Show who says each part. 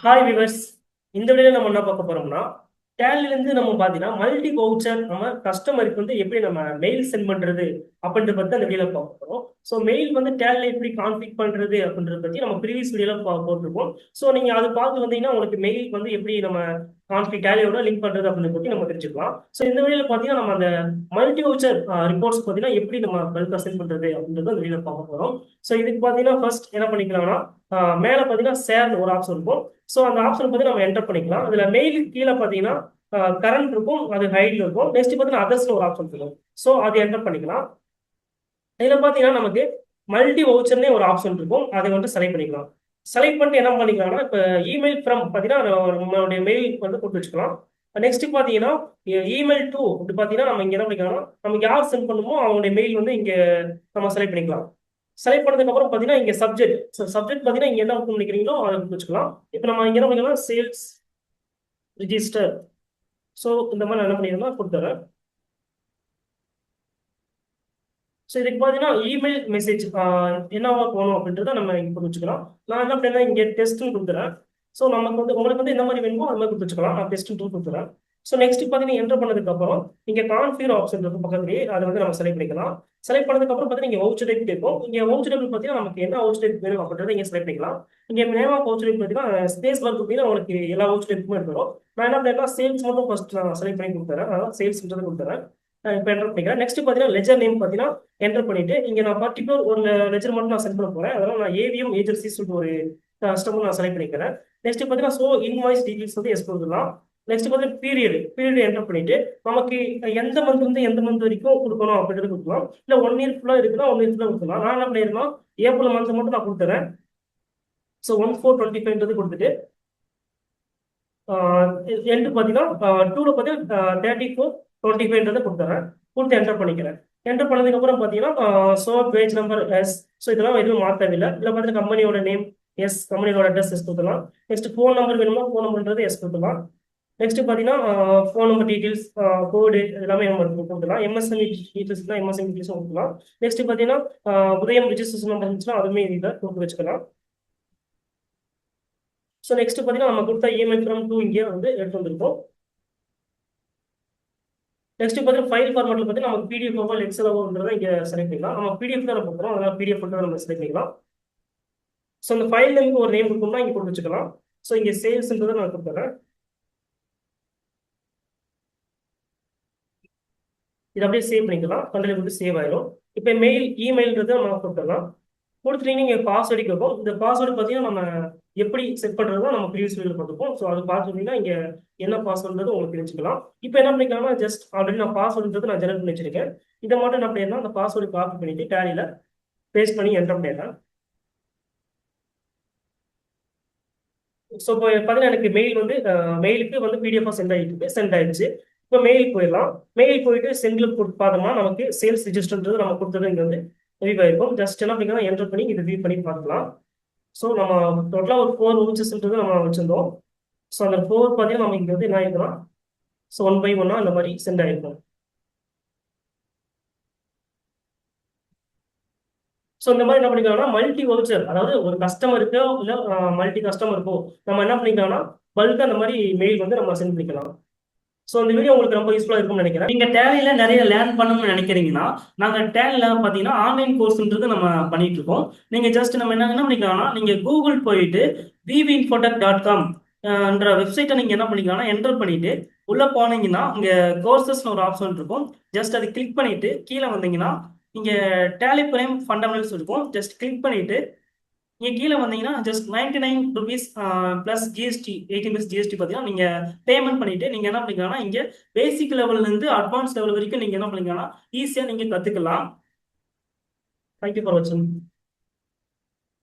Speaker 1: Hi viewers. இந்த வீடியோல நம்ம என்ன பார்க்க போறோம்னா, டேலிலேருந்து நம்ம பார்த்தீங்கன்னா மல்டி வவுச்சர் நம்ம கஸ்டமருக்கு வந்து எப்படி நம்ம மெயில் சென்ட் பண்றது அப்படின்றத பத்தி அந்த வீடியோல பார்க்க போறோம். ஸோ மெயில் வந்து டேலில் எப்படி கான்ஃபிக் பண்றது அப்படின்றத பத்தி நம்ம ப்ரீவியஸ் வீடியோல போட்டிருக்கோம். ஸோ நீங்க அது பார்த்து வந்தீங்கன்னா உங்களுக்கு மெயில் வந்து எப்படி நம்ம கான்ஃபிக் டேலியோட லிங்க் பண்றது அப்படின்றத பத்தி நம்ம தெரிஞ்சுக்கலாம். ஸோ இந்த வீடியோல பார்த்தீங்கன்னா நம்ம அந்த மல்டி வவுச்சர் ரிப்போர்ட்ஸ் பார்த்தீங்கன்னா எப்படி நம்ம பல்கா சென்ட் பண்றது அப்படின்றத அந்த வீடியோல பார்க்க போறோம். ஸோ இதுக்கு பார்த்தீங்கன்னா ஃபர்ஸ்ட் என்ன பண்ணிக்கலாம்னா, மேல பார்த்தீங்கன்னா ஷேர்னு ஒரு ஆப்ஷன் இருக்கும். ஸோ அந்த ஆப்ஷன் பத்தி நம்ம என்டர் பண்ணிக்கலாம். அதுல மெயிலுக்கு கீழே பார்த்தீங்கன்னா கரண்ட் இருக்கும், அது ஹைட்ல இருக்கும். நெக்ஸ்ட் பார்த்தீங்கன்னா அதர்ஸ்ல ஒரு ஆப்ஷன் இருக்கும். ஸோ அது என்டர் பண்ணிக்கலாம். இதுல பார்த்தீங்கன்னா நமக்கு மல்டி வவுச்சர்னே ஒரு ஆப்ஷன் இருக்கும். அதை வந்து செலக்ட் பண்ணிக்கலாம். செலக்ட் பண்ணிட்டு என்ன பண்ணிக்கலாம்னா, இப்போ இமெயில் ஃப்ரம் பார்த்தீங்கன்னா நம்மளுடைய மெயில் வந்து கொடுத்து வச்சுக்கலாம். நெக்ஸ்ட் பார்த்தீங்கன்னா இமெயில் டு அப்படி பார்த்தீங்கன்னா நம்ம இங்க என்ன பண்ணிக்கலாம்னா, நமக்கு யார் சென்ட் பண்ணுமோ அவங்களுடைய மெயில் வந்து இங்க நம்ம செலக்ட் பண்ணிக்கலாம். செலக்ட் பண்ணதுக்கு அப்புறம் பார்த்தீங்கன்னா இங்க சப்ஜெக்ட் சப்ஜெக்ட் பார்த்தீங்கன்னா இங்க என்ன நினைக்கிறீங்களோ அதை கொடுத்து வச்சுக்கலாம். இப்போ நம்ம இங்க என்ன பண்ணிக்கலாம், சேல்ஸ் ரிஜிஸ்டர். ஸோ இந்த மாதிரி நான் என்ன பண்ணிடுறேன்னா கொடுத்துறேன். ஸோ இதுக்கு பார்த்தீங்கன்னா இமெயில் மெசேஜ் என்னவா போகணும் அப்படின்றத நம்ம இங்க கொடுத்து வச்சுக்கலாம். நான் என்ன பண்ணேன்னா இங்க டெஸ்ட்னு கொடுத்துறேன். ஸோ நமக்கு வந்து உங்களுக்கு வந்து எந்த மாதிரி வேணுமோ அது மாதிரி கொடுத்து வச்சுக்கலாம். நான் டெஸ்ட் டூ கொடுத்துறேன். ஸோ நெக்ஸ்ட் பார்த்தீங்கன்னா என்டர் பண்ணதுக்கு அப்புறம் இங்க கான்ஃபிகர் ஆப்ஷன் இருக்கும் பக்கத்துலேயே, அதை வந்து நம்ம செலக்ட் பண்ணிக்கலாம். செலக்ட் பண்ணதுக்கு அப்புறம் பார்த்தீங்கன்னா இங்க வவுச்சர் டைப் இருக்கும். இங்க வவுச்சர் டைப் பார்த்தீங்கன்னா நமக்கு என்ன வவுச்சர் டைப் வேணும் அப்படின்றத இங்க செலக்ட் பண்ணிக்கலாம். இங்க நேம் ஆஃப் வவுச்சர் டைப் பார்த்தீங்கன்னா ஸ்பேஸ் ஒர்க் பார்த்தீங்கன்னா உங்களுக்கு எல்லா வவுச்சர் டைப்புமே இருக்கும். நான் என்ன பண்ணேன்னா சேல்ஸ் மட்டும் ஃபர்ஸ்ட் நான் செலக்ட் பண்ணி கொடுத்துறேன். அதான் சேல்ஸ் கொடுத்துறேன். இப்போ என்டர் பண்ணிக்கிறேன். நெக்ஸ்ட் பார்த்தீங்கன்னா லெஜர் நேம் பார்த்தீங்கன்னா என்டர் பண்ணிட்டு இங்க நான் பர்டிகுலர் ஒரு லெஜர் மட்டும் நான் சென்ட் பண்ண போறேன். அதனால நான் ஏவிஎம் ஏஜென்சி சொல்லிட்டு ஒரு கஸ்டமர் நான் செலக்ட் பண்ணிக்கிறேன். நெக்ஸ்ட் பார்த்தீங்கன்னா ஸோ இன்வாய்ஸ் டீடைல்ஸ் வந்து எஸ் கொடுத்துக்கலாம். நெக்ஸ்ட் பார்த்தீங்கன்னா பீரியட் என்டர் பண்ணிட்டு நமக்கு எந்த மந்த் வந்து எந்த மந்த் வரைக்கும் கொடுக்கணும் அப்படின்றது கொடுக்கலாம். இல்லை 1 இயர் ஃபுல்லாக இருக்குன்னா 1 இயர் ஃபுல்லாக கொடுக்கலாம். நான் என்ன பண்ணிருந்தோம், ஏப்ரல் மந்த் மட்டும் நான் கொடுத்துறேன். ஸோ 1/4/25 கொடுத்துட்டு எண்டு பார்த்தீங்கன்னா டூவில் பார்த்தீங்கன்னா 34/25 கொடுத்துறேன். கொடுத்து என்டர் பண்ணிக்கிறேன். என்டர் பண்ணதுக்கு அப்புறம் பார்த்தீங்கன்னா so page number is. So இதெல்லாம் எதுவும் மாற்றவில்லை. இதில் பார்த்தீங்கன்னா கம்பெனியோட நேம் எஸ், கம்பெனியோட அட்ரஸ் எஸ் கொடுத்துலாம். நெக்ஸ்ட் ஃபோன் நம்பர் வேணுமா, ஃபோன் நம்பர்ன்றது எஸ் கொடுத்துலாம். நெக்ஸ்ட் பார்த்தீங்கன்னா ஃபோன் நம்பர் டீட்டெயில்ஸ், கோடு எல்லாமே நம்ம கொடுத்துலாம். எம்எஸ்எம்இ டீட்டெயில்ஸ் தான் எம்எஸ்எம்இ டீட்டெயில்ஸும் கொடுக்கலாம். நெக்ஸ்ட் பார்த்தீங்கன்னா உதயம் ரிஜிஸ்ட்ரேஷன் நம்பர் இருந்துச்சுன்னா அதுவுமே இதில் கொடுத்து வச்சுக்கலாம். ஸோ நெக்ஸ்ட் பார்த்தீங்கன்னா நம்ம கொடுத்த இமெயில் ஃப்ரம் டூ இங்கே வந்து எடுத்து வந்திருக்கோம். நெக்ஸ்ட் பார்த்தீங்கன்னா ஃபைல் ஃபார்மேட்ல பார்த்தீங்கன்னா நமக்கு பிடிஎஃப் எக்ஸலோன்றதை இங்கே செலக்ட் பண்ணிக்கலாம். நம்ம பிடிஎஃப் தான் கொடுக்குறோம், அதனால பிடிஎஃப் தான் நம்ம செலக்ட் பண்ணிக்கலாம். ஸோ அந்த ஃபைல் நேமுக்கு ஒரு நேம் கொடுக்கணும்னா இங்கே கொடுத்து வச்சுக்கலாம். ஸோ இங்கே சேல்ஸ்ன்றதை நான் கொடுத்துறேன். இது அப்படியே சேவ் பண்ணிக்கலாம். கண்ட்ரோல் கொடுத்து சேவ் ஆயிடும். இப்போ இமெயில்ன்றது நம்ம கொடுத்துடலாம். கொடுத்துட்டீங்கன்னா இங்கே பாஸ்வேர்டு கேட்கும். இந்த பாஸ்வேர்டு பார்த்தீங்கன்னா நம்ம எப்படி செட் பண்ணுறது தான் நம்ம ப்ரீவியஸ் வீடியோவில் பார்த்துப்போம். ஸோ அது பார்த்துட்டீங்கன்னா இங்கே என்ன பாஸ்வேர்டுன்றது உங்களுக்கு தெரிஞ்சுக்கலாம். இப்போ என்ன பண்ணிக்கலாம்னா ஜஸ்ட் ஆல்ரெடி நான் பாஸ்வேர்டுன்றது நான் ஜெனரேட் பண்ணி வச்சிருக்கேன். இதை மட்டும் என்ன பண்ணிடலாம், அந்த பாஸ்வேர்டு காப்பி பண்ணிட்டு டேலியில் பேஸ்ட் பண்ணி என்டர் பண்ணிடலாம். ஸோ இப்போ பார்த்தீங்கன்னா எனக்கு மெயில் வந்து மெயிலுக்கு வந்து பிடிஎஃபாக சென்ட் ஆயிடுச்சு. இப்போ மெயில் போயிடலாம். மெயில் போயிட்டு சென்டில் கொடுத்து பார்த்தோம்னா நமக்கு சேல்ஸ் ரிஜிஸ்டர்ன்றது நம்ம கொடுத்தது இங்கே வந்து ரிவீவ் ஆயிருக்கும். ஜஸ்ட் என்ன பண்ணிக்கலாம், என்டர் பண்ணி இது வியூ பண்ணி பார்க்கலாம். ஸோ நம்ம டோட்டலாக ஒரு 4 ஊச்சஸ்ன்றது நம்ம வச்சிருந்தோம். ஸோ அந்த 4 பார்த்தீங்கன்னா நம்ம இங்கே வந்து என்ன ஆயிருக்கலாம், ஸோ 1 by 1 அந்த மாதிரி சென்ட் ஆயிருக்கும். ஸோ இந்த மாதிரி என்ன பண்ணிக்கலாம்னா மல்டி வவுச்சர், அதாவது ஒரு கஸ்டமருக்கோ இல்லை மல்டி கஸ்டமருக்கோ நம்ம என்ன பண்ணிக்கலாம்னா பல்காக அந்த மாதிரி மெயில் வந்து நம்ம சென்ட் பண்ணிக்கலாம். ஸோ இந்த வீடியோ உங்களுக்கு ரொம்ப யூஸ்ஃபுல்லாக இருக்கும்னு நினைக்கிறேன். நீங்க டேலியில நிறைய லேர்ன் பண்ணணும்னு நினைக்கிறீங்கன்னா, நாங்க டேலியில பார்த்தீங்கன்னா ஆன்லைன் கோர்ஸ்ன்றது நம்ம பண்ணிட்டு இருக்கோம். நீங்க ஜஸ்ட் நம்ம என்ன பண்ணிக்கலாம்னா, நீங்க கூகுள் போயிட்டு vvinfotech.com என்ற வெப்சைட்டை நீங்க என்ன பண்ணிக்கலாம்னா என்டர் பண்ணிட்டு உள்ள போனீங்கன்னா இங்க கோர்சஸ்னு ஒரு ஆப்ஷன் இருக்கும். ஜஸ்ட் அதை கிளிக் பண்ணிட்டு கீழே வந்தீங்கன்னா இங்க டேலி பிரைம் ஃபண்டமெண்டல்ஸ் இருக்கும். ஜஸ்ட் கிளிக் பண்ணிட்டு இங்க கீழே வந்தீங்கன்னா just 99 rupees plus GST 18 GST பார்த்தீங்கன்னா நீங்க பேமெண்ட் பண்ணிட்டு நீங்க என்ன பண்ணிக்கலாம்னா இங்க பேசிக் லெவல்ல இருந்து அட்வான்ஸ் லெவல் வரைக்கும் நீங்க என்ன பண்ணிக்கலாம் ஈஸியா நீங்க கத்துக்கலாம். தேங்க்யூ ஃபார் வாட்சிங்.